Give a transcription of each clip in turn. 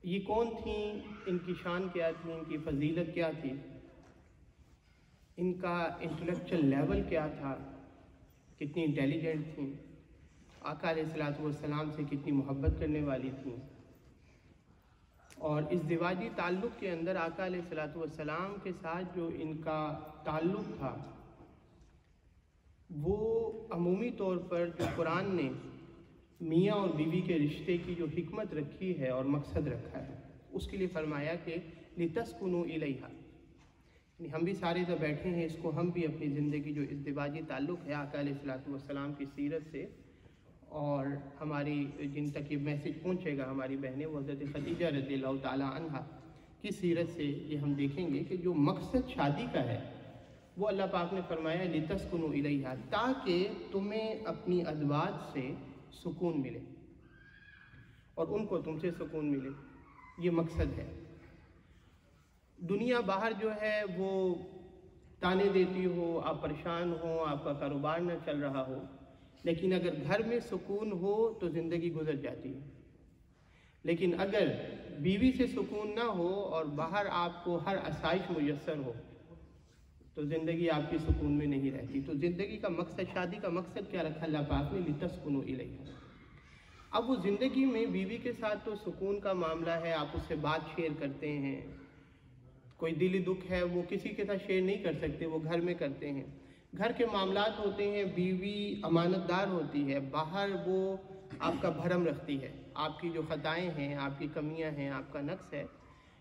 یہ کون تھیں، ان کی شان کیا تھی، ان کی فضیلت کیا تھی، ان کا انٹلیکچل لیول کیا تھا، کتنی انٹیلیجنٹ تھیں، آقا علیہ الصلوۃ والسلام سے کتنی محبت کرنے والی تھیں، اور اس ازدواجی تعلق کے اندر آقا علیہ الصلوۃ والسلام کے ساتھ جو ان کا تعلق تھا وہ عمومی طور پر جو قرآن نے میاں اور بیوی کے رشتے کی جو حکمت رکھی ہے اور مقصد رکھا ہے اس کے لیے فرمایا کہ لِتَسْكُنُوا إِلَيْهَا، یعنی ہم بھی سارے تو بیٹھے ہیں، اس کو ہم بھی اپنی زندگی جو ازدواجی تعلق ہے آقا علیہ الصلوۃ والسلام کی سیرت سے، اور ہماری جن تک یہ میسج پہنچے گا ہماری بہنیں وہ حضرت خدیجہ رضی اللہ تعالیٰ عنہا کی سیرت سے یہ ہم دیکھیں گے کہ جو مقصد شادی کا ہے وہ اللہ پاک نے فرمایا لِتَسْكُنُوا إِلَيْهَا، تاکہ تمہیں اپنی ازواج سے سکون ملے اور ان کو تم سے سکون ملے، یہ مقصد ہے۔ دنیا باہر جو ہے وہ تانے دیتی ہو، آپ پریشان ہو، آپ کا کاروبار نہ چل رہا ہو، لیکن اگر گھر میں سکون ہو تو زندگی گزر جاتی ہے، لیکن اگر بیوی سے سکون نہ ہو اور باہر آپ کو ہر آسائش میسر ہو تو زندگی آپ کی سکون میں نہیں رہتی۔ تو زندگی کا مقصد، شادی کا مقصد کیا رکھا اللہ پاک نے؟ لِتَسْكُنُوا إِلَيْهَا۔ اب وہ زندگی میں بیوی کے ساتھ تو سکون کا معاملہ ہے، آپ اس سے بات شیئر کرتے ہیں، کوئی دلی دکھ ہے وہ کسی کے ساتھ شیئر نہیں کر سکتے، وہ گھر میں کرتے ہیں، گھر کے معاملات ہوتے ہیں، بیوی امانت دار ہوتی ہے، باہر وہ آپ کا بھرم رکھتی ہے، آپ کی جو خطائیں ہیں، آپ کی کمیاں ہیں، آپ کا نقص ہے،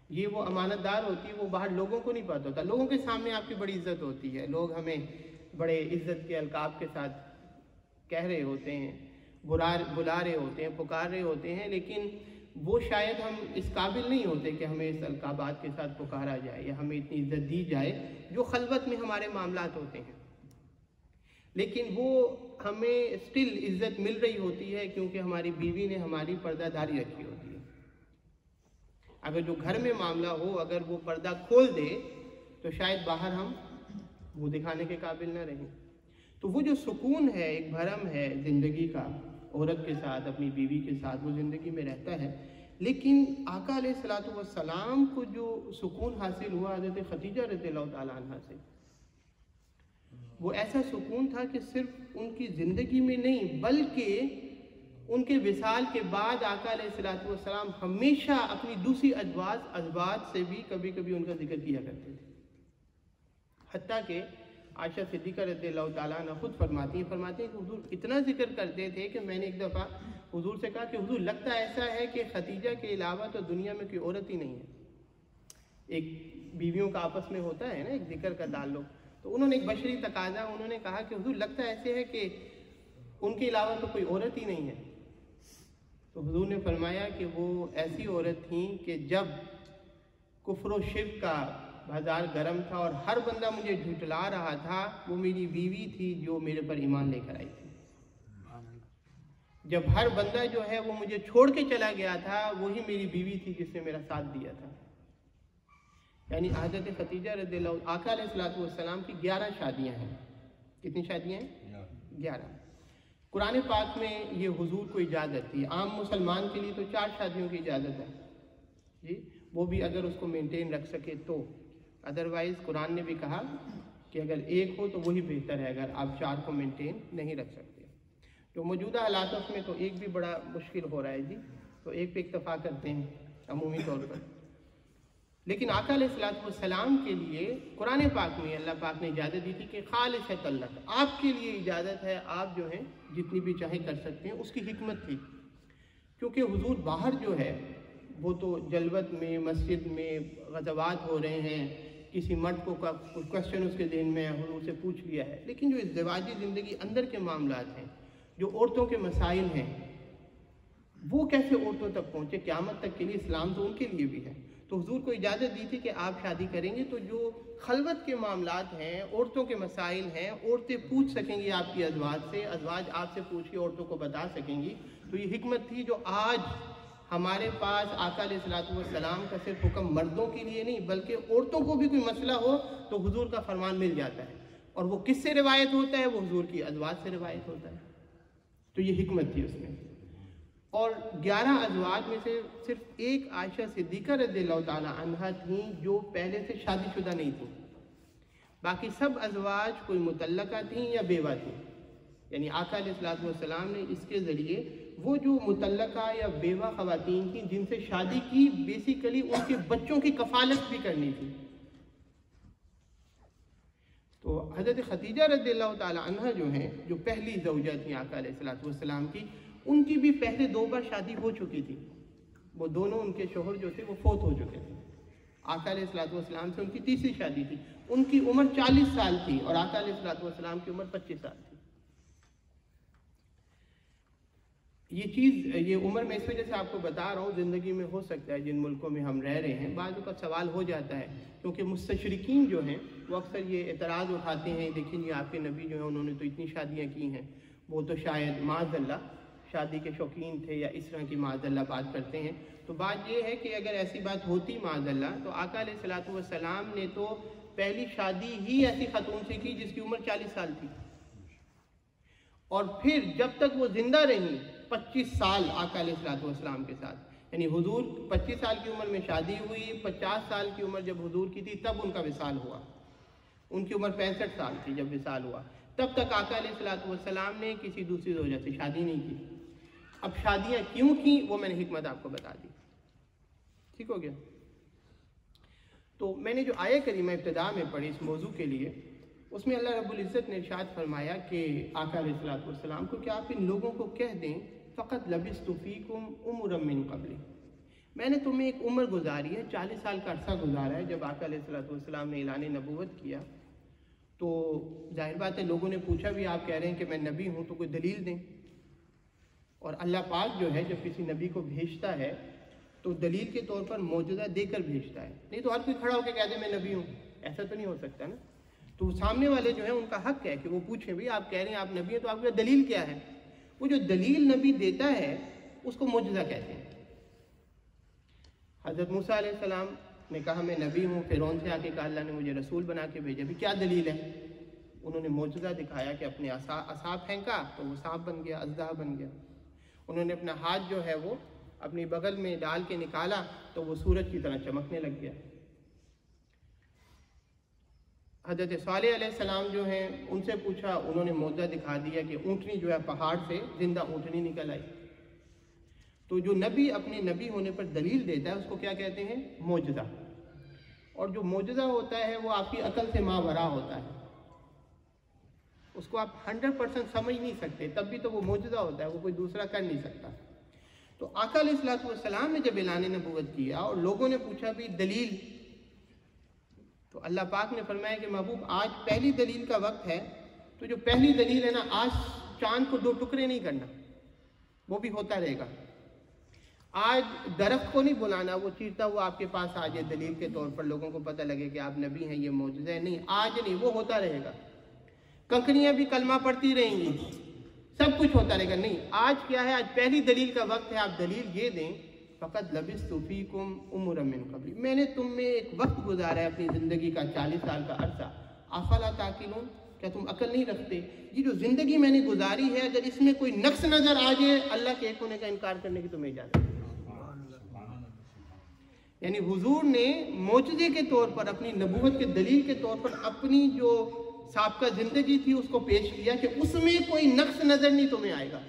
یہ وہ امانت دار ہوتی ہے، وہ باہر لوگوں کو نہیں پتہ ہوتا، لوگوں کے سامنے آپ کی بڑی عزت ہوتی ہے، لوگ ہمیں بڑے عزت کے القاب کے ساتھ کہہ رہے ہوتے ہیں، بلا رہے ہوتے ہیں، پکار رہے ہوتے ہیں، لیکن وہ شاید ہم اس قابل نہیں ہوتے کہ ہمیں اس القابات کے ساتھ پکارا جائے یا ہمیں اتنی عزت دی جائے جو خلوت میں ہمارے معاملات ہوتے ہیں، لیکن وہ ہمیں سٹل عزت مل رہی ہوتی ہے کیونکہ ہماری بیوی نے ہماری پردہ داری رکھی ہوتی ہے۔ اگر جو گھر میں معاملہ ہو، اگر وہ پردہ کھول دے تو شاید باہر ہم وہ دکھانے کے قابل نہ رہیں۔ تو وہ جو سکون ہے، ایک بھرم ہے زندگی کا عورت کے ساتھ، اپنی بیوی کے ساتھ، وہ زندگی میں رہتا ہے، لیکن آقا علیہ الصلوۃ والسلام کو جو سکون حاصل ہوا حضرت خدیجہ رضی اللہ تعالیٰ عنہ سے، وہ ایسا سکون تھا کہ صرف ان کی زندگی میں نہیں بلکہ ان کے وصال کے بعد آقا علیہ الصلوۃ والسلام ہمیشہ اپنی دوسری ازواج سے بھی کبھی کبھی ان کا ذکر کیا کرتے تھے، حتیٰ کہ عائشہ صدیقہ رضی اللہ تعالیٰ عنہ خود فرماتی ہیں کہ حضور اتنا ذکر کرتے تھے کہ میں نے ایک دفعہ حضور سے کہا کہ حضور لگتا ایسا ہے کہ خدیجہ کے علاوہ تو دنیا میں کوئی عورت ہی نہیں ہے۔ ایک بیویوں کا آپس میں ہوتا ہے نا ایک ذکر کا تعلق، تو انہوں نے ایک بشری تقاضا، انہوں نے کہا کہ حضور لگتا ایسے ہے کہ ان کے علاوہ تو کوئی عورت ہی نہیں ہے۔ تو حضور نے فرمایا کہ وہ ایسی عورت تھیں کہ جب کفر و شرک کا بازار گرم تھا اور ہر بندہ مجھے جھٹلا رہا تھا، وہ میری بیوی تھی جو میرے پر ایمان لے کر آئی تھی۔ جب ہر بندہ جو ہے وہ مجھے چھوڑ کے چلا گیا تھا، وہی میری بیوی تھی جس نے میرا ساتھ دیا تھا۔ یعنی حضرت خدیجہ رضی اللہ، آقا علیہ الصلوۃ والسلام کی 11 شادیاں ہیں۔ کتنی شادیاں ہیں؟ 11۔ قرآن پاک میں یہ حضور کو اجازت تھی، عام مسلمان کے لیے تو 4 شادیوں کی اجازت ہے جی، وہ بھی اگر اس کو مینٹین رکھ سکے تو، ادروائز قرآن نے بھی کہا کہ اگر ایک ہو تو وہی بہتر ہے اگر آپ 4 کو مینٹین نہیں رکھ سکتے۔ تو موجودہ حالات میں تو ایک بھی بڑا مشکل ہو رہا ہے جی، تو ایک پہ اکتفا کرتے ہیں عمومی طور پر، لیکن آقا علیہ الصلوۃ والسلام کے لیے قرآن پاک میں اللہ پاک نے اجازت دی تھی کہ خالصۃ لک، آپ کے لیے اجازت ہے، آپ جو ہیں جتنی بھی چاہیں کر سکتے ہیں۔ اس کی حکمت تھی کیونکہ حضور باہر جو ہے وہ تو جلوت میں، مسجد میں غزوات ہو رہے ہیں، کسی مرد کو کوشچن اس کے ذہن میں حضور سے پوچھ لیا ہے، لیکن جو ازدواجی زندگی اندر کے معاملات ہیں، جو عورتوں کے مسائل ہیں، وہ کیسے عورتوں تک پہنچے قیامت تک کے لیے، اسلام تو ان کے لیے بھی ہے۔ تو حضور کو اجازت دی تھی کہ آپ شادی کریں گے تو جو خلوت کے معاملات ہیں، عورتوں کے مسائل ہیں، عورتیں پوچھ سکیں گی آپ کی ازواج سے، ازواج آپ سے پوچھ کے عورتوں کو بتا سکیں گی۔ تو یہ حکمت تھی جو آج ہمارے پاس آقا علیہ الصلوۃ والسلام کا صرف حکم مردوں کے لیے نہیں بلکہ عورتوں کو بھی کوئی مسئلہ ہو تو حضور کا فرمان مل جاتا ہے، اور وہ کس سے روایت ہوتا ہے؟ وہ حضور کی ازواج سے روایت ہوتا ہے۔ تو یہ حکمت تھی اس میں۔ اور 11 ازواج میں سے صرف ایک عائشہ صدیقہ رضی اللہ تعالی عنہا تھیں جو پہلے سے شادی شدہ نہیں تھیں، باقی سب ازواج کوئی مطلقہ تھیں یا بیوہ تھیں۔ یعنی آقا علیہ الصلوۃ والسلام نے اس کے ذریعے وہ جو مطلقہ یا بیوہ خواتین تھیں جن سے شادی کی، بیسیکلی ان کے بچوں کی کفالت بھی کرنی تھی۔ تو حضرت خدیجہ رضی اللہ تعالی عنہ جو ہیں، جو پہلی زوجہ تھیں آقا علیہ الصلوۃ والسلام کی، ان کی بھی پہلے 2 بار شادی ہو چکی تھی۔ وہ دونوں ان کے شوہر جو تھے وہ فوت ہو چکے تھے۔ آقا علیہ الصلوۃ والسلام سے ان کی تیسری شادی تھی، ان کی عمر 40 سال تھی اور آقا علیہ الصلوۃ والسلام کی عمر 25 سال تھی۔ یہ عمر میں اس وجہ سے آپ کو بتا رہا ہوں، زندگی میں ہو سکتا ہے جن ملکوں میں ہم رہ رہے ہیں بعض کا سوال ہو جاتا ہے، کیونکہ مستشرقین جو ہیں وہ اکثر یہ اعتراض اٹھاتے ہیں، دیکھیں جی آپ کے نبی جو ہیں انہوں نے تو اتنی شادیاں کی ہیں، وہ تو شاید معاذ اللہ شادی کے شوقین تھے یا اس طرح کی معاذ اللہ بات کرتے ہیں۔ تو بات یہ ہے کہ اگر ایسی بات ہوتی معاذ اللہ، تو آقا علیہ الصلوۃ والسلام نے تو پہلی شادی ہی ایسی خاتون سے کی جس کی عمر 40 سال تھی، اور پھر جب تک وہ زندہ رہیں 25 سال آقا علیہ الصلوۃ والسلام کے ساتھ، یعنی حضور 25 سال کی عمر میں شادی ہوئی، 50 سال کی عمر جب حضور کی تھی تب ان کا وصال ہوا، ان کی عمر 65 سال تھی جب وصال ہوا، تب تک آقا علیہ الصلوۃ والسلام نے کسی دوسری زوجہ سے شادی نہیں کی۔ اب شادیاں کیوں کی وہ میں نے حکمت آپ کو بتا دی، ٹھیک ہو گیا؟ تو میں نے جو آیہ کریمہ ابتدا میں پڑھی اس موضوع کے لیے، اس میں اللہ رب العزت نے ارشاد فرمایا کہ آقا علیہ الصلوۃ والسلام کو کہ آپ ان لوگوں کو کہہ دیں فقط لبثت فیکم عمرا من قبل، میں نے تمہیں ایک عمر گزاری ہے، 40 سال کا عرصہ گزارا ہے۔ جب آقا علیہ الصلوۃ والسلام نے اعلان نبوت کیا تو ظاہر بات ہے لوگوں نے پوچھا بھی آپ کہہ رہے ہیں کہ میں نبی ہوں تو کوئی دلیل دیں، اور اللہ پاک جو ہے جب کسی نبی کو بھیجتا ہے تو دلیل کے طور پر معجزہ دے کر بھیجتا ہے، نہیں تو ہر کوئی کھڑا ہو کے کہہ دے میں نبی ہوں، ایسا تو نہیں ہو سکتا نا۔ تو سامنے والے جو ہیں ان کا حق ہے کہ وہ پوچھیں بھی آپ کہہ رہے ہیں آپ نبی ہیں تو آپ کا دلیل کیا ہے؟ وہ جو دلیل نبی دیتا ہے اس کو معجزہ کہتے ہیں۔ حضرت موسیٰ علیہ السلام نے کہا میں نبی ہوں، فرعون سے آ کے کہا اللہ نے مجھے رسول بنا کے بھیجا، بھی کیا دلیل ہے؟ انہوں نے معجزہ دکھایا کہ اپنے عصا پھینکا تو وہ سانپ بن گیا، اژدہا بن گیا۔ انہوں نے اپنا ہاتھ جو ہے وہ اپنی بغل میں ڈال کے نکالا تو وہ سورج کی طرح چمکنے لگ گیا۔ حضرت صالح علیہ السلام جو ہیں ان سے پوچھا، انہوں نے معجزہ دکھا دیا کہ اونٹنی جو ہے پہاڑ سے زندہ اونٹنی نکل آئی۔ تو جو نبی اپنے نبی ہونے پر دلیل دیتا ہے اس کو کیا کہتے ہیں؟ معجزہ۔ اور جو معجزہ ہوتا ہے وہ آپ کی عقل سے ماوراء ہوتا ہے، اس کو آپ 100% سمجھ نہیں سکتے، تب بھی تو وہ معجزہ ہوتا ہے، وہ کوئی دوسرا کر نہیں سکتا۔ تو آقا علیہ الصلوۃ والسلام نے جب اعلان نبوت کیا اور لوگوں نے پوچھا بھی دلیل، تو اللہ پاک نے فرمایا کہ محبوب آج پہلی دلیل کا وقت ہے، تو جو پہلی دلیل ہے نا، آج چاند کو 2 ٹکڑے نہیں کرنا، وہ بھی ہوتا رہے گا۔ آج درخت کو نہیں بلانا وہ چیرتا ہوا آپ کے پاس آ جائے دلیل کے طور پر، لوگوں کو پتہ لگے کہ آپ نبی ہیں، یہ معجزہ ہے، نہیں آج نہیں، وہ ہوتا رہے گا۔ کنکریاں بھی کلمہ پڑھتی رہیں گی، سب کچھ ہوتا رہے گا، نہیں آج کیا ہے؟ آج پہلی دلیل کا وقت ہے۔ آپ دلیل یہ دیں فقط لبثت فیکم عمرا من قبل، میں نے تم میں ایک وقت گزارا ہے اپنی زندگی کا 40 سال کا عرصہ، افلا تعقلون، کیا تم عقل نہیں رکھتے؟ یہ جو زندگی میں نے گزاری ہے اگر اس میں کوئی نقص نظر آ جائے، اللہ کے ایک ہونے کا انکار کرنے کی تمہیں اجازت ہے۔ یعنی حضور نے معجزے کے طور پر، اپنی نبوت کے دلیل کے طور پر اپنی جو سابقہ زندگی تھی اس کو پیش کیا کہ اس میں کوئی نقص نظر نہیں تمہیں آئے گا۔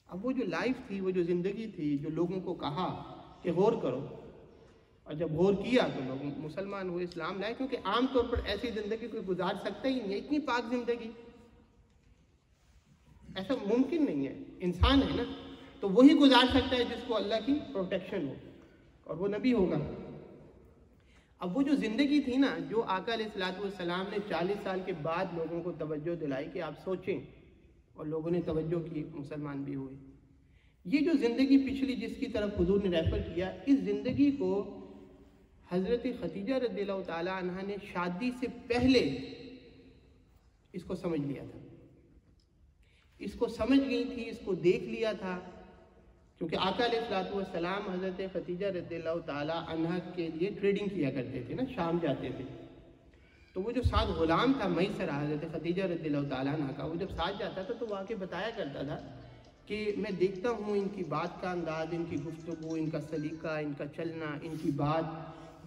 اب وہ جو لائف تھی، وہ جو زندگی تھی، جو لوگوں کو کہا کہ غور کرو، اور جب غور کیا تو لوگ مسلمان ہوئے، اسلام لائے، کیونکہ عام طور پر ایسی زندگی کوئی گزار سکتا ہی نہیں ہے، اتنی پاک زندگی ایسا ممکن نہیں ہے، انسان ہے نا، تو وہی گزار سکتا ہے جس کو اللہ کی پروٹیکشن ہو، اور وہ نبی ہوگا۔ اب وہ جو زندگی تھی نا، جو آقا علیہ الصلوۃ والسلام نے 40 سال کے بعد لوگوں کو توجہ دلائی کہ آپ سوچیں، اور لوگوں نے توجہ کی، مسلمان بھی ہوئے۔ یہ جو زندگی پچھلی جس کی طرف حضور نے ریفر کیا، اس زندگی کو حضرت خدیجہ رضی اللہ تعالی عنہ نے شادی سے پہلے اس کو سمجھ لیا تھا، اس کو سمجھ گئی تھی، اس کو دیکھ لیا تھا، کیونکہ آقا علیہ الصلوۃ والسلام حضرت خدیجہ رضی اللہ تعالی عنہ کے لیے ٹریڈنگ کیا کرتے تھے نا، شام جاتے تھے، تو وہ جو ساتھ غلام تھا میسر حضرت خدیجہ رضی اللہ تعالیٰ عنہ کا، وہ جب ساتھ جاتا تھا تو وہ آ کے بتایا کرتا تھا کہ میں دیکھتا ہوں ان کی بات کا انداز، ان کی گفتگو، ان کا سلیقہ، ان کا چلنا، ان کی بات،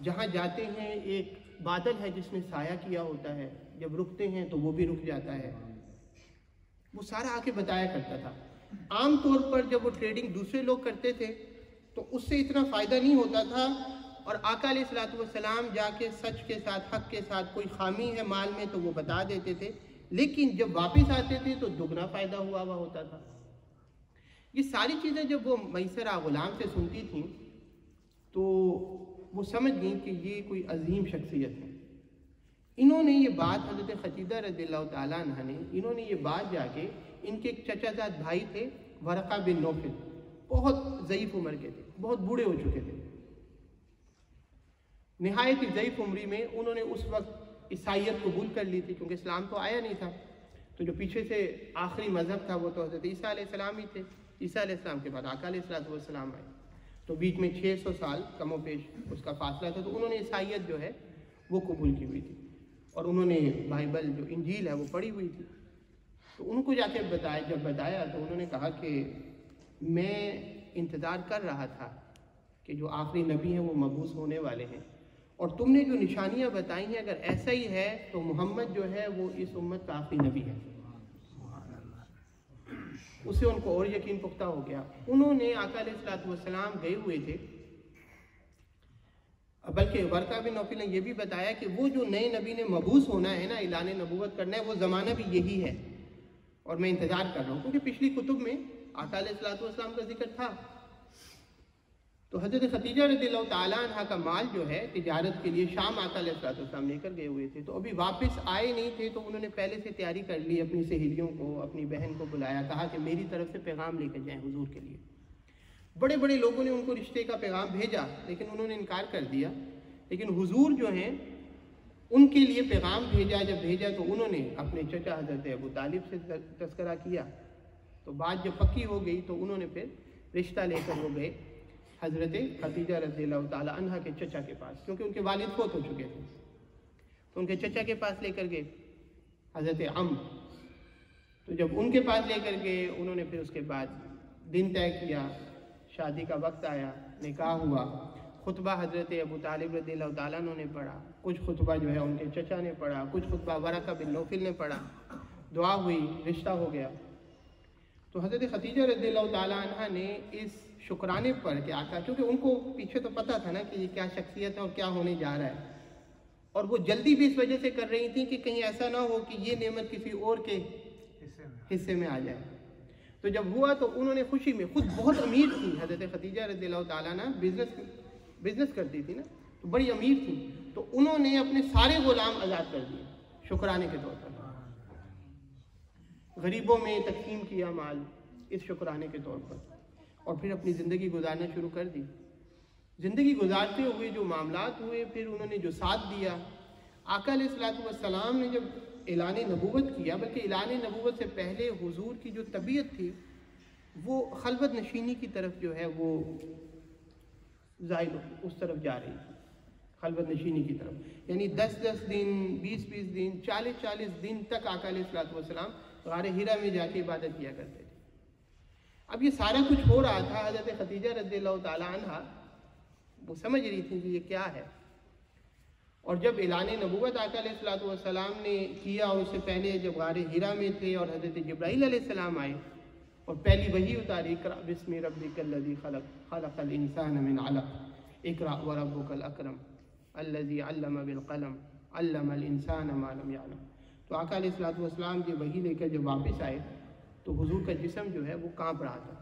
جہاں جاتے ہیں ایک بادل ہے جس نے سایہ کیا ہوتا ہے، جب رکتے ہیں تو وہ بھی رک جاتا ہے، وہ سارا آ کے بتایا کرتا تھا۔ عام طور پر جب وہ ٹریڈنگ دوسرے لوگ کرتے تھے تو اس سے اتنا فائدہ نہیں ہوتا تھا، اور آقا علیہ الصلوۃ والسلام جا کے سچ کے ساتھ، حق کے ساتھ، کوئی خامی ہے مال میں تو وہ بتا دیتے تھے، لیکن جب واپس آتے تھے تو دگنا فائدہ ہوا ہوتا تھا۔ یہ ساری چیزیں جب وہ میسرہ غلام سے سنتی تھیں تو وہ سمجھ گئیں کہ یہ کوئی عظیم شخصیت ہے۔ انہوں نے یہ بات، حضرت خدیجہ رضی اللہ تعالیٰ عنہ نے، انہوں نے یہ بات جا کے، ان کے ایک چچا زاد بھائی تھے ورقہ بن نوفل، بہت ضعیف عمر کے تھے، بہت بوڑھے ہو چکے تھے، نہایت ہی ضعیف عمری میں انہوں نے اس وقت عیسائیت قبول کر لی تھی، کیونکہ اسلام تو آیا نہیں تھا، تو جو پیچھے سے آخری مذہب تھا وہ تو حضرت عیسیٰ علیہ السلام ہی تھے۔ عیسیٰ علیہ السلام کے بعد آقا علیہ السلام آئے، تو بیچ میں 600 سال کم و بیش اس کا فاصلہ تھا، تو انہوں نے عیسائیت جو ہے وہ قبول کی ہوئی تھی، اور انہوں نے بائبل جو انجیل ہے وہ پڑھی ہوئی تھی۔ تو ان کو جا کے جب بتایا تو انہوں نے کہا کہ میں انتظار کر رہا تھا کہ جو آخری نبی ہیں وہ مبعوث ہونے والے ہیں، اور تم نے جو نشانیاں بتائی ہیں اگر ایسا ہی ہے تو محمد جو ہے وہ اس امت کا آخری نبی ہے۔ اسے ان کو اور یقین پختہ ہو گیا۔ انہوں نے آقا علیہ السلام گئے ہوئے تھے، بلکہ ورقہ بن نوفل نے یہ بھی بتایا کہ وہ جو نئے نبی نے مبعوث ہونا ہے نا، اعلان نبوت کرنا ہے، وہ زمانہ بھی یہی ہے، اور میں انتظار کر رہا ہوں، کیونکہ پچھلی کتب میں آقا علیہ السلام کا ذکر تھا۔ تو حضرت خدیجہ رضی اللہ تعالیٰ عنہ کا مال جو ہے تجارت کے لیے شام آقا علیہ السلام لے کر گئے ہوئے تھے، تو ابھی واپس آئے نہیں تھے، تو انہوں نے پہلے سے تیاری کر لی، اپنی سہیلیوں کو، اپنی بہن کو بلایا، کہا کہ میری طرف سے پیغام لے کر جائیں حضور کے لیے۔ بڑے بڑے لوگوں نے ان کو رشتے کا پیغام بھیجا، لیکن انہوں نے انکار کر دیا، لیکن حضور جو ہیں ان کے لیے پیغام بھیجا۔ جب بھیجا تو انہوں نے اپنے چچا حضرت ابو طالب سے تذکرہ کیا، تو بات جب پکی ہو گئی تو انہوں نے پھر رشتہ لے کر وہ گئے حضرت خدیجہ رضی اللہ تعالی عنہ کے چچا کے پاس، کیونکہ ان کے والد فوت ہو چکے تھے، تو ان کے چچا کے پاس لے کر گئے حضرت تو جب ان کے پاس لے کر گئے انہوں نے پھر اس کے بعد دن طے کیا، شادی کا وقت آیا، نکاح ہوا، خطبہ حضرت ابو طالب رضی اللہ تعالیٰ عنہ نے پڑھا، کچھ خطبہ جو ہے ان کے چچا نے پڑھا، کچھ خطبہ ورقہ بن نوفل نے پڑھا، دعا ہوئی، رشتہ ہو گیا۔ تو حضرت خدیجہ رضی اللہ تعالیٰ عنہ نے اس شکرانے پر کہ آقا، کیونکہ ان کو پیچھے تو پتہ تھا نا کہ یہ کیا شخصیت ہے اور کیا ہونے جا رہا ہے، اور وہ جلدی بھی اس وجہ سے کر رہی تھیں کہ کہیں ایسا نہ ہو کہ یہ نعمت کسی اور کے حصے میں آ جائے۔ تو جب ہوا تو انہوں نے خوشی میں، خود بہت امیر تھی حضرت خدیجہ رضی اللہ تعالیٰ عنہ، بزنس کرتی تھی نا، تو بڑی امیر تھی، تو انہوں نے اپنے سارے غلام آزاد کر دیے شکرانے کے طور پر، غریبوں میں تقسیم کیا مال اس شکرانے کے طور پر، اور پھر اپنی زندگی گزارنا شروع کر دی۔ زندگی گزارتے ہوئے جو معاملات ہوئے، پھر انہوں نے جو ساتھ دیا، آقا علیہ السلام نے جب اعلان نبوت کیا، بلکہ اعلان نبوت سے پہلے حضور کی جو طبیعت تھی وہ خلوت نشینی کی طرف جو ہے وہ زائل اس طرف جا رہی تھی، خلوت نشینی کی طرف، یعنی 10 دن، 20 دن، 40 دن تک آقا علیہ السلام غار ہیرا میں جا کے عبادت کیا کرتے تھے۔ اب یہ سارا کچھ ہو رہا تھا، حضرت خدیجہ رضی اللہ تعالیٰ عنہ وہ سمجھ رہی تھی کہ یہ کیا ہے، اور جب اعلان نبوت آقا علیہ السلام نے کیا، اور اس سے پہلے جب غار ہیرا میں تھے اور حضرت جبرائیل علیہ السلام آئے اور پہلی وحی اتاری، اقرأ بسم ربک الذی خلق، خلق الانسان من علق، اقرأ وربک الاکرم الذی علم بالقلم، علم الانسان ما لم یعلم۔ تو آقا علیہ السلام کی وحی لے کر جب واپس آئے تو حضور کا جسم جو ہے وہ کانپ رہا تھا،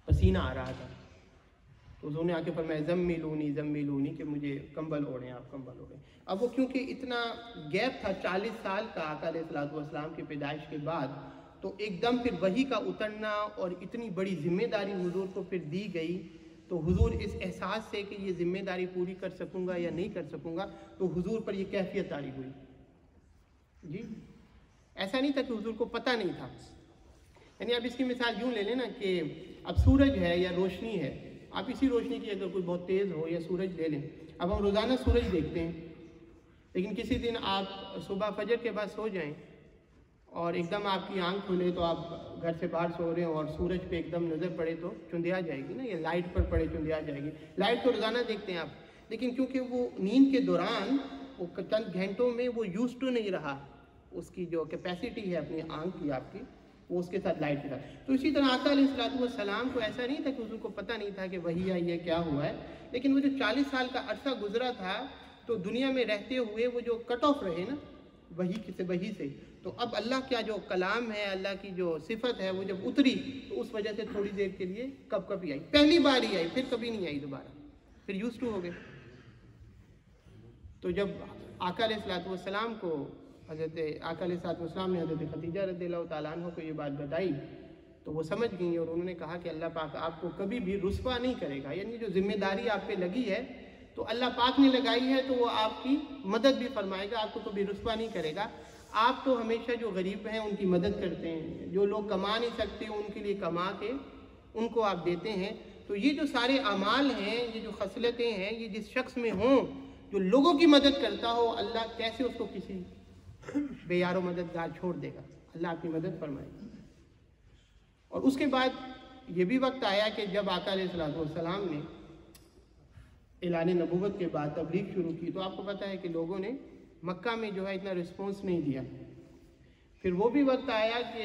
پسینہ آ رہا تھا، تو حضور نے آ کے فرمایا زملونی کہ مجھے کمبل اوڑھیں، آپ کمبل اوڑھیں۔ اب وہ کیونکہ اتنا گیپ تھا 40 سال کا آقا علیہ السلام کی پیدائش کے بعد، تو ایک دم پھر وحی کا اترنا اور اتنی بڑی ذمہ داری حضور کو پھر دی گئی، تو حضور اس احساس سے کہ یہ ذمہ داری پوری کر سکوں گا یا نہیں کر سکوں گا، تو حضور پر یہ کیفیت طاری ہوئی۔ جی ایسا نہیں تھا کہ حضور کو پتہ نہیں تھا، یعنی آپ اس کی مثال یوں لے لیں نا کہ اب سورج ہے یا روشنی ہے، آپ اسی روشنی کی اگر کوئی بہت تیز ہو یا سورج لے لیں، اب ہم روزانہ سورج دیکھتے ہیں، لیکن کسی دن آپ صبح فجر کے بعد سو جائیں اور ایک دم آپ کی آنکھ کھلے تو آپ گھر سے باہر سو رہے ہو اور سورج پہ ایک دم نظر پڑے تو چندیا جائے گی نا، یا لائٹ پر پڑے چندیا جائے گی. لائٹ تو روزانہ دیکھتے ہیں آپ، لیکن کیونکہ وہ نیند کے دوران وہ چند گھنٹوں میں وہ یوز ٹو نہیں رہا، اس کی جو کیپیسٹی ہے اپنی آنکھ کی آپ کی، وہ اس کے ساتھ لائٹ کے ساتھ. تو اسی طرح آقا علیہ الصلوۃ والسلام کو ایسا نہیں تھا کہ حضور کو پتہ نہیں تھا کہ وحی آئی ہے کیا ہوا ہے، لیکن وہ جو 40 سال کا عرصہ گزرا تھا تو دنیا میں رہتے ہوئے وہ جو کٹ آف رہے نا وحی سے، تو اب اللہ کا جو کلام ہے، اللہ کی جو صفت ہے وہ جب اتری تو اس وجہ سے تھوڑی دیر کے لیے کب ہی آئی، پہلی بار ہی آئی، پھر کبھی نہیں آئی دوبارہ، پھر یوز ٹو ہو گئے. تو جب آقا علیہ الصلوۃ والسلام کو آقا علیہ الصلوۃ والسلام نے حضرت خدیجہ رضی اللہ تعالیٰ عنہ کو یہ بات بتائی تو وہ سمجھ گئیں اور انہوں نے کہا کہ اللہ پاک آپ کو کبھی بھی رسوا نہیں کرے گا، یعنی جو ذمہ داری آپ پہ لگی ہے تو اللہ پاک نے لگائی ہے تو وہ آپ کی مدد بھی فرمائے گا، آپ کو کبھی رسوا نہیں کرے گا. آپ تو ہمیشہ جو غریب ہیں ان کی مدد کرتے ہیں، جو لوگ کما نہیں سکتے ان کے لیے کما کے ان کو آپ دیتے ہیں. تو یہ جو سارے اعمال ہیں، یہ جو خصلتیں ہیں، یہ جس شخص میں ہوں جو لوگوں کی مدد کرتا ہو، اللہ کیسے اس کو کسی بے یار و مددگار چھوڑ دے گا، اللہ آپ کی مدد فرمائے گا. اور اس کے بعد یہ بھی وقت آیا کہ جب آقا علیہ الصلوۃ والسلام نے اعلان نبوت کے بعد تبلیغ شروع کی تو آپ کو پتہ ہے کہ لوگوں نے مکہ میں جو ہے اتنا رسپانس نہیں دیا. پھر وہ بھی وقت آیا کہ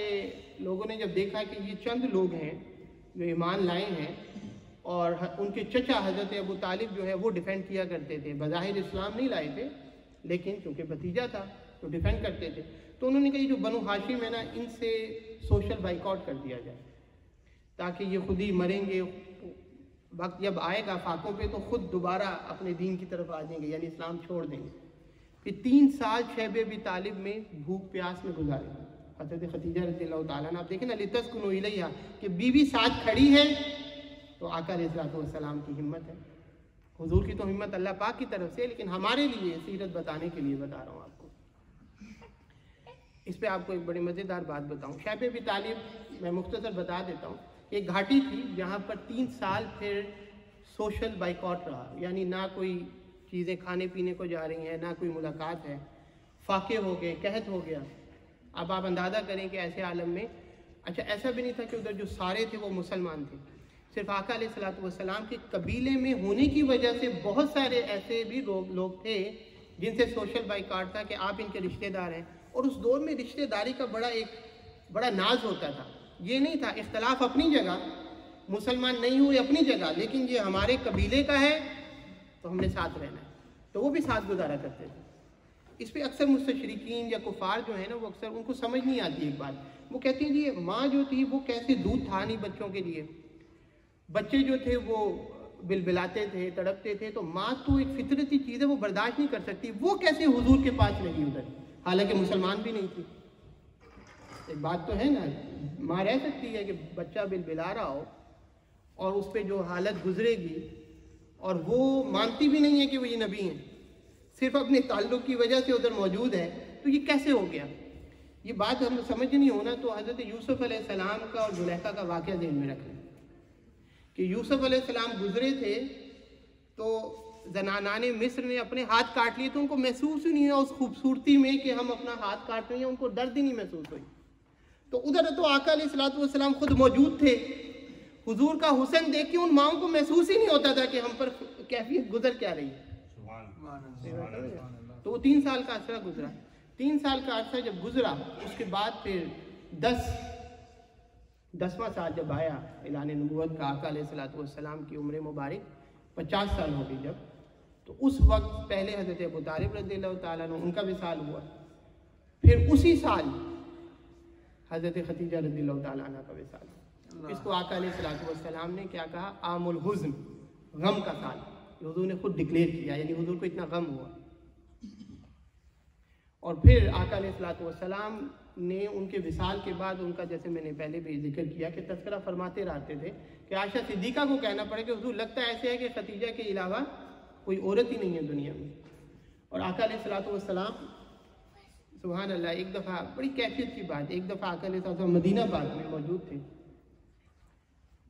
لوگوں نے جب دیکھا کہ یہ چند لوگ ہیں جو ایمان لائے ہیں اور ان کے چچا حضرت ابو طالب جو ہے وہ ڈیفینڈ کیا کرتے تھے، بظاہر اسلام نہیں لائے تھے لیکن چونکہ بھتیجا تھا تو ڈیفینڈ کرتے تھے. تو انہوں نے کہا جو بنو ہاشم ہے نا، ان سے سوشل بائیکاٹ کر دیا جائے تاکہ یہ خود ہی مریں گے، وقت جب آئے گا فاقوں پہ تو خود دوبارہ اپنے دین کی طرف آ جائیں گے، یعنی اسلام چھوڑ دیں گے. پھر 3 سال شیب ابی طالب میں بھوک پیاس میں گزارے. حضرت خدیجہ رضی اللہ تعالیٰ نے آپ دیکھیں نا لتسکنوا الیہا کہ بیوی ساتھ کھڑی ہے تو آقا علیہ الصلوۃ والسلام کی ہمت ہے. حضور کی تو ہمت اللہ پاک کی طرف سے، لیکن ہمارے لیے سیرت بتانے کے لیے بتا رہا ہوں آپ کو. اس پہ آپ کو ایک بڑی مزیدار بات بتاؤں. شیب ابی طالب میں مختصر بتا دیتا ہوں. ایک گھاٹی تھی جہاں پر 3 سال پھر سوشل بائیکاٹ رہا، یعنی نہ کوئی چیزیں کھانے پینے کو جا رہی ہیں، نہ کوئی ملاقات ہے، فاقے ہو گئے، قحط ہو گیا. اب آپ اندازہ کریں کہ ایسے عالم میں اچھا ایسا بھی نہیں تھا کہ ادھر جو سارے تھے وہ مسلمان تھے، صرف آقا علیہ الصلوۃ والسلام کے قبیلے میں ہونے کی وجہ سے بہت سارے ایسے بھی لوگ تھے جن سے سوشل بائیکاٹ تھا کہ آپ ان کے رشتہ دار ہیں. اور اس دور میں رشتہ داری کا بڑا ناز ہوتا تھا. یہ نہیں تھا اختلاف اپنی جگہ، مسلمان نہیں ہوئے اپنی جگہ، لیکن یہ ہمارے قبیلے کا ہے تو ہم نے ساتھ رہنا ہے، تو وہ بھی ساتھ گزارا کرتے تھے. اس پہ اکثر مستشرقین یا کفار جو ہیں نا وہ اکثر ان کو سمجھ نہیں آتی ایک بات. وہ کہتے ہیں جی ماں جو تھی وہ کیسے دودھ تھا نہیں بچوں کے لیے، بچے جو تھے وہ بلبلاتے تھے، تڑپتے تھے، تو ماں تو ایک فطرتی چیز ہے، وہ برداشت نہیں کر سکتی، وہ کیسے حضور کے پاس رہی ادھر، حالانکہ مسلمان بھی نہیں تھی. ایک بات تو ہے نا، ماں رہ سکتی ہے کہ بچہ بلبلا رہا ہو اور اس پہ جو حالت گزرے گی اور وہ مانتی بھی نہیں ہے کہ وہ یہ نبی ہیں، صرف اپنے تعلق کی وجہ سے ادھر موجود ہے، تو یہ کیسے ہو گیا؟ یہ بات ہم سمجھ نہیں ہونا تو حضرت یوسف علیہ السلام کا اور زلیخا کا واقعہ ذہن میں رکھ لیں کہ یوسف علیہ السلام گزرے تھے تو زنانان مصر نے اپنے ہاتھ کاٹ لیے تو ان کو محسوس ہی نہیں ہوا اس خوبصورتی میں کہ ہم اپنا ہاتھ کاٹ رہے ہیں، ان کو درد ہی نہیں محسوس ہوئی. تو ادھر تو آقا علیہ الصلوۃ والسلام خود موجود تھے، حضور کا حسن دیکھ کے ان ماؤں کو محسوس ہی نہیں ہوتا تھا کہ ہم پر کیفیت گزر کیا رہی ہے. تو وہ 3 سال کا عرصہ گزرا. 3 سال کا عرصہ جب گزرا اس کے بعد پھر 10واں سال جب آیا اعلان نبوت کا، آقا علیہ الصلوۃ والسلام کی عمر مبارک 50 سال ہو گئی جب، تو اس وقت پہلے حضرت ابو طالب رضی اللہ تعالیٰ عنہ ان کا وصال ہوا. پھر اسی سال حضرت خدیجہ رضی اللہ تعالیٰ عنہ کا وصال ہوا. اس کو آقا علیہ الصلوۃ والسلام نے کیا کہا؟ عام الحزن، غم کا سال. حضور نے خود ڈکلیئر کیا، یعنی حضور کو اتنا غم ہوا. اور پھر آقا علیہ الصلوۃ والسلام نے ان کے وصال کے بعد ان کا، جیسے میں نے پہلے بھی ذکر کیا کہ تذکرہ فرماتے رہتے تھے کہ عائشہ صدیقہ کو کہنا پڑے کہ حضور لگتا ایسے ہے کہ خدیجہ کے علاوہ کوئی عورت ہی نہیں ہے دنیا میں. اور آقا علیہ الصلوۃ والسلام سبحان اللہ، ایک دفعہ بڑی کیفیت کی بات، ایک دفعہ آقا علیہ الصلوۃ والسلام مدینہ پاک میں موجود تھے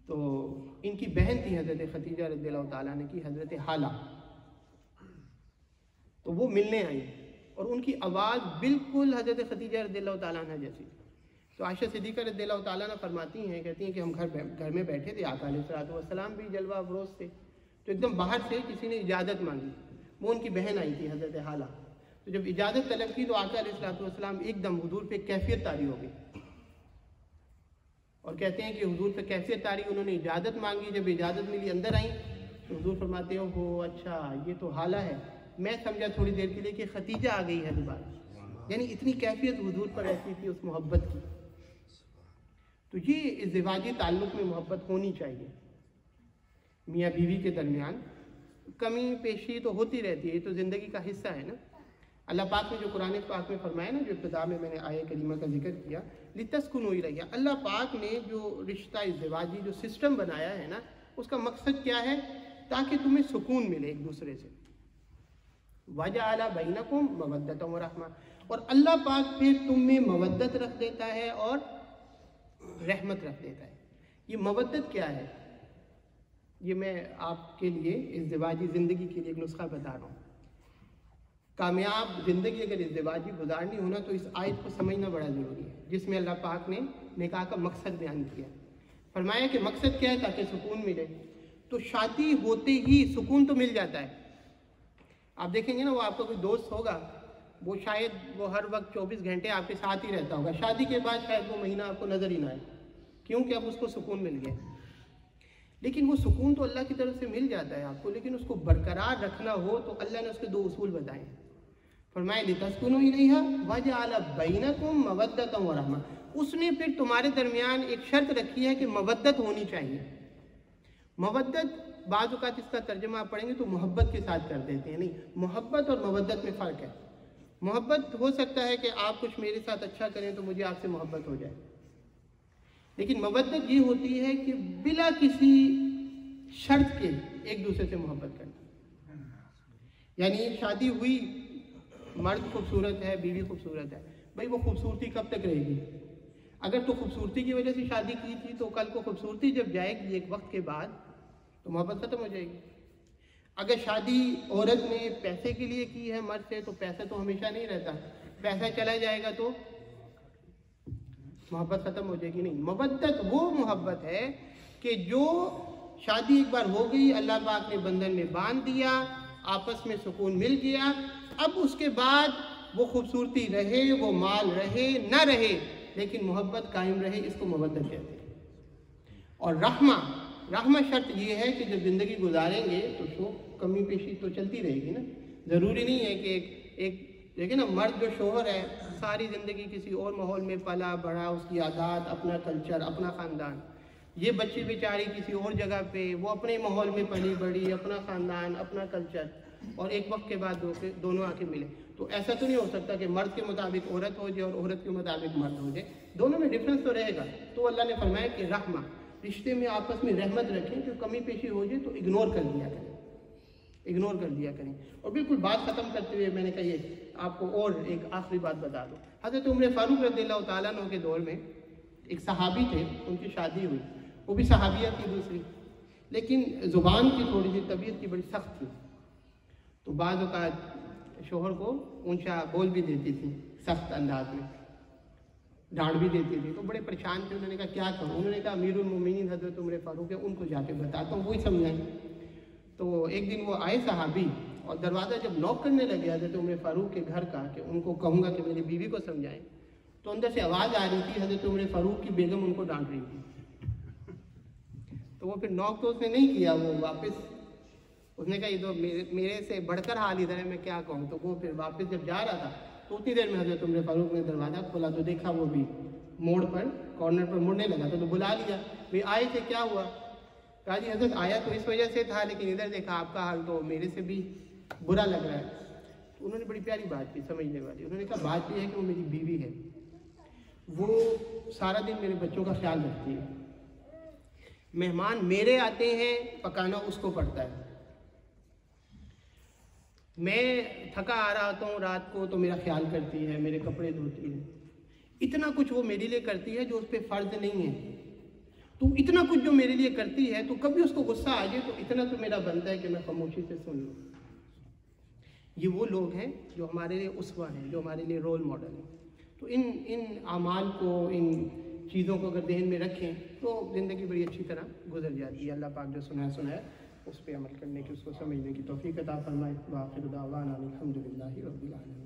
تو ان کی بہن تھی حضرت خدیجہ رضی اللہ تعالیٰ نے کی، حضرت حالہ، تو وہ ملنے آئی اور ان کی آواز بالکل حضرت خدیجہ رضی اللہ تعالیٰ عنہ جیسی. تو عائشہ صدیقہ رضی اللہ تعالیٰ عنہ فرماتی ہیں، کہتی ہیں کہ ہم گھر میں بیٹھے تھے، آقا علیہ الصلوۃ والسلام بھی جلوہ افروز تھے، تو ایک دم باہر سے کسی نے اجازت مانگی. وہ ان کی بہن آئی تھی حضرت حالہ. تو جب اجازت طلب کی تو آقا علیہ الصلوۃ والسلام ایک دم حضور پہ کیفیت طاری ہو گئی، اور کہتے ہیں کہ حضور پہ کیفیت طاری، انہوں نے اجازت مانگی. جب اجازت ملی اندر آئیں تو حضور فرماتے ہو اچھا یہ تو حالہ ہے، میں سمجھا تھوڑی دیر کے لیے کہ خدیجہ آ گئی ہے دوبارہ. یعنی اتنی کیفیت حضور پر ایسی تھی اس محبت کی. تو یہ ازدواجی تعلق میں محبت ہونی چاہیے. میاں بیوی کے درمیان کمی پیشی تو ہوتی رہتی ہے، یہ تو زندگی کا حصہ ہے نا. اللہ پاک نے جو قرآن پاک میں فرمایا نا، جو ابتدا میں نے آیہ کریمہ کا ذکر کیا، لِتَسْكُنُوا إِلَيْهَا، اللہ پاک نے جو رشتہ ازدواجی جو سسٹم بنایا ہے نا، اس کا مقصد کیا ہے؟ تاکہ تمہیں سکون ملے ایک دوسرے سے. وَجَعَلَ بَيْنَكُمْ مَوَدَّةً وَرَحْمَةً، اور اللہ پاک پھر تم میں مودت رکھ دیتا ہے اور رحمت رکھ دیتا ہے. یہ مودت کیا ہے؟ یہ میں آپ کے لیے ازدواجی زندگی کے لیے ایک نسخہ بتا رہا ہوں. کامیاب زندگی اگر ازدواجی گزارنی ہونا تو اس آیت کو سمجھنا بڑا ضروری ہے، جس میں اللہ پاک نے نکاح کا مقصد بیان کیا. فرمایا کہ مقصد کیا ہے؟ تاکہ سکون ملے. تو شادی ہوتے ہی سکون تو مل جاتا ہے. آپ دیکھیں گے نا، وہ آپ کا کوئی دوست ہوگا، وہ شاید وہ ہر وقت 24 گھنٹے آپ کے ساتھ ہی رہتا ہوگا. شادی کے بعد شاید وہ مہینہ آپ کو نظر ہی نہ آئے، کیونکہ اب اس کو سکون مل گیا. لیکن وہ سکون تو اللہ کی طرف سے مل جاتا ہے آپ کو، لیکن اس کو برقرار رکھنا ہو تو اللہ نے اس کے 2 اصول بتائے. فرمایا لِتَسْكُنُوا إِلَيْهَا وَجَعَلَ بَيْنَكُمْ مَوَدَّةً وَرَحْمَةً. اس نے پھر تمہارے درمیان ایک شرط رکھی ہے کہ مودت ہونی چاہیے. مودت بعض اوقات اس کا ترجمہ آپ پڑھیں گے تو محبت کے ساتھ کر دیتے ہیں. نہیں، محبت اور مودت میں فرق ہے. محبت ہو سکتا ہے کہ آپ کچھ میرے ساتھ اچھا کریں تو مجھے آپ سے محبت ہو جائے، لیکن مودت یہ ہوتی ہے کہ بلا کسی شرط کے ایک دوسرے سے محبت کرنا. یعنی شادی ہوئی، مرد خوبصورت ہے، بیوی خوبصورت ہے، بھائی وہ خوبصورتی کب تک رہے گی؟ اگر تو خوبصورتی کی وجہ سے شادی کی تھی تو کل کو خوبصورتی جب جائے گی ایک وقت کے بعد تو محبت ختم ہو جائے گی. اگر شادی عورت نے پیسے کے لیے کی ہے مرد سے تو پیسہ تو ہمیشہ نہیں رہتا، پیسہ چلا جائے گا تو محبت ختم ہو جائے گی. نہیں، مودت وہ محبت ہے کہ جو شادی ایک بار ہو گئی، اللہ پاک نے بندھن میں باندھ دیا، آپس میں سکون مل گیا، اب اس کے بعد وہ خوبصورتی رہے، وہ مال رہے نہ رہے، لیکن محبت قائم رہے، اس کو مودت کہتے ہیں. اور رحمہ شرط یہ ہے کہ جب زندگی گزاریں گے تو کمی پیشی تو چلتی رہے گی نا. ضروری نہیں ہے کہ ایک دیکھیں نا، مرد جو شوہر ہے ساری زندگی کسی اور ماحول میں پلا بڑھا، اس کی عادات، اپنا کلچر، اپنا خاندان. یہ بچی بیچاری کسی اور جگہ پہ، وہ اپنے ماحول میں پلی بڑھی، اپنا خاندان، اپنا کلچر، اور ایک وقت کے بعد دونوں آ کے ملے. تو ایسا تو نہیں ہو سکتا کہ مرد کے مطابق عورت ہو جائے اور عورت کے مطابق مرد ہو جائے، دونوں میں ڈفرینس تو رہے گا. تو اللہ نے فرمایا کہ رحمہ، رشتے میں آپس میں رحمت رکھیں، جو کمی پیشی ہو جائے تو اگنور کر دیا کریں. اور بالکل بات ختم کرتے ہوئے میں نے کہا یہ آپ کو اور ایک آخری بات بتا دوں. حضرت عمر فاروق رضی اللہ تعالیٰ عنہ کے دور میں ایک صحابی تھے، ان کی شادی ہوئی، وہ بھی صحابیہ تھی دوسری، لیکن زبان کی تھوڑی سی طبیعت کی بڑی سخت تھی. تو بعض اوقات شوہر کو اونچا بول بھی دیتی تھی، سخت انداز میں ڈانٹ بھی دیتی تھی. تو بڑے پریشان تھے. انہوں نے کہا کیا کروں؟ انہوں نے کہا امیر المومنین حضرت عمر فاروق ہے، ان کو جا کے بتاتا ہوں، وہی سمجھائیں. تو ایک دن وہ آئے صحابی، اور دروازہ جب نوک کرنے لگے حضرت عمر فاروق کے گھر کا کہ ان کو کہوں گا کہ میری بیوی کو سمجھائیں، تو اندر سے آواز آ رہی تھی حضرت عمر فاروق کی بیگم ان کو ڈانٹ رہی تھی. تو وہ پھر نوک تو اس نے نہیں کیا، وہ واپس اس نے کہا یہ تو میرے سے بڑھ کر حال ادھر ہے، میں کیا کہوں. تو وہ پھر واپس جب جا رہا تھا تو اتنی دیر میں حضرت عمر فاروق نے دروازہ کھولا تو دیکھا وہ بھی موڑ پر کارنر پر مڑنے لگا تھا. تو بلا لیا، بھئی آئے تھے، کیا ہوا؟ کہا جی حضرت آیا تو اس وجہ سے تھا، لیکن ادھر دیکھا آپ کا حال تو میرے سے بھی برا لگ رہا ہے. تو انہوں نے بڑی پیاری بات کی، سمجھنے والی. انہوں نے کہا بات یہ ہے کہ وہ میری بیوی ہے، وہ سارا دن میرے بچوں کا خیال رکھتی ہے، مہمان میرے آتے ہیں پکانا اس کو پڑتا ہے، میں تھکا آ رہا ہوتا ہوں رات کو تو میرا خیال کرتی ہے، میرے کپڑے دھوتی ہے. اتنا کچھ وہ میرے لیے کرتی ہے جو اس پہ فرض نہیں ہے. تو اتنا کچھ جو میرے لیے کرتی ہے تو کبھی اس کو غصہ آ جائے تو اتنا تو میرا بنتا ہے کہ میں خاموشی سے سن لوں. یہ وہ لوگ ہیں جو ہمارے لیے اسوہ ہیں، جو ہمارے لیے رول ماڈل ہیں۔ تو ان اعمال کو، ان چیزوں کو اگر ذہن میں رکھیں تو زندگی بڑی اچھی طرح گزر جاتی ہے۔ اللہ پاک جو سنا ہے اس پہ عمل کرنے کی، اس کو سمجھنے کی توفیق عطا فرمائے۔ وآخر دعوانا الحمدللہ رب العالمین۔